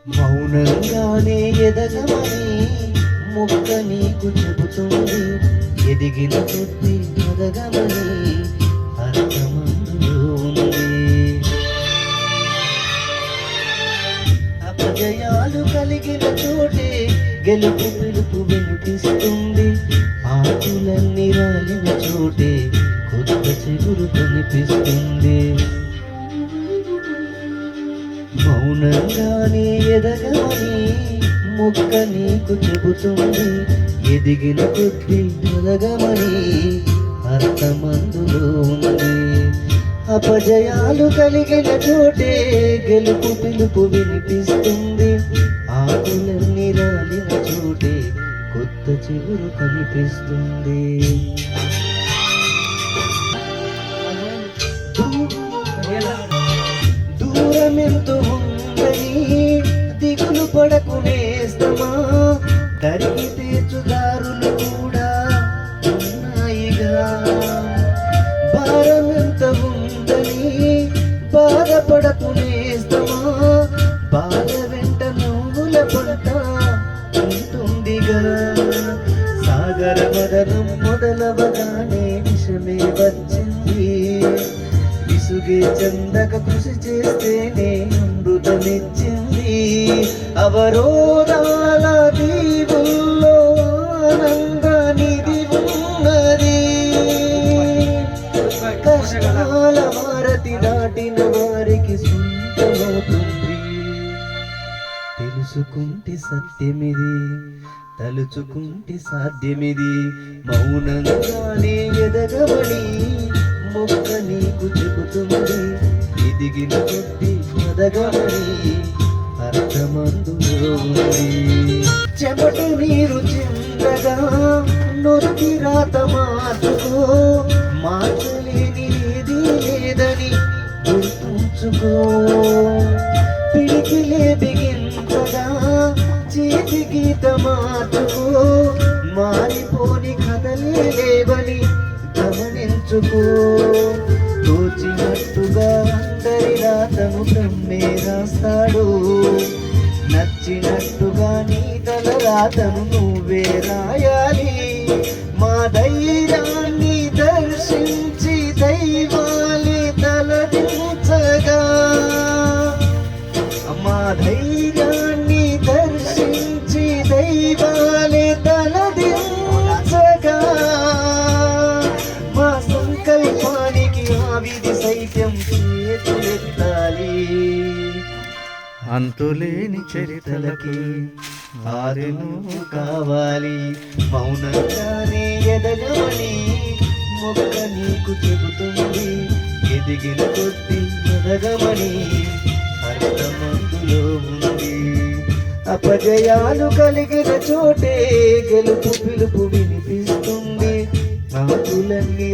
మౌనంగానే ఎదగమని మొక్క నీకు చెబుతుంది. ఎదిగిన కొద్ది ఎదగమని అర్థమందులో ఉంది. అపజయాలు కలిగిన చోటే గెలుపు పిలుపు వినిపిస్తుంది. ఆకులన్నీ రాలిన చోటే కొత్త చిగురు కనిపిస్తుంది. మౌనంగానే ఎదగమని మొక్క నీకు చెబుతుంది. ఎదిగిన కొద్ది ఎదగమని అర్థమందులో ఉంది. అపజయాలు కలిగిన చోటే గెలుపు పిలుపు వినిపిస్తుంది. ఆకులన్నీ రాలిన చోటే కొత్త చిగురు కనిపిస్తుంది. దూరమెంతో ఉందని దిగులు పడకునేస్తమా, తరిగి తీర్చుదారులు కూడా ఉన్నాయిగా. భారమెంత ఉందని బాధపడకునేస్తమా, బాధ వెంట నువ్వుల పంట ఉంటుందిగా. సాగర మదనం మొదలవగానే విషమే వచ్చింది. విసుగే చందక కృషి చేస్తేనే అమృతమిచ్చింది. అవరోధాల దీవుల్లో ఆనందానిది ఉన్నది. కష్టాల భారతి దాటిన వారికి సొంతమవుతుంది. తెలుసుకుంటే సత్యమిది, తలుచుకుంటే సాధ్యమిది. మౌనంగానే ఎదగమని మొక్క నీకు చెబుతుంది. ఎదిగిన కొద్ది ఎదగమని అర్థమందులో ఉంది. చెమట నీరు చిందగా నొక్కి రాత మార్చుకో, మార్చలేని ఏది లేదని గుర్తుంచుకో. పిడికిలే బిగించగా చేతి గీత మార్చుకో, మారిపోని కథలే లేవని గమనించుకో. తోచినట్టుగా అందరి రాతను బ్రహ్మే రాస్తాడు. నచ్చినట్టుగా నీ తల రాతను నువ్వే రాయాలి. మా ధైర్యాన్ని దర్శించి దైవాలే తలదించగా, మా ధైర్యాన్ని దర్శించి దైవాలే తలదించగా. మా సంకల్పానికి ఆ విధి సైత్యం చేతులెత్తాలి. అంతులేని చరితలకి ఆరెను కావాలి. మౌనంగానే ఎదగమని మొక్క నీకు చెబుతుంది. ఎదిగిన కొద్ది ఎదగమని అర్థమందులో ఉంది. అపజయాలు కలిగిన చోటే గెలుపు పిలుపు వినిపిస్తుంది. ఆకులన్నీ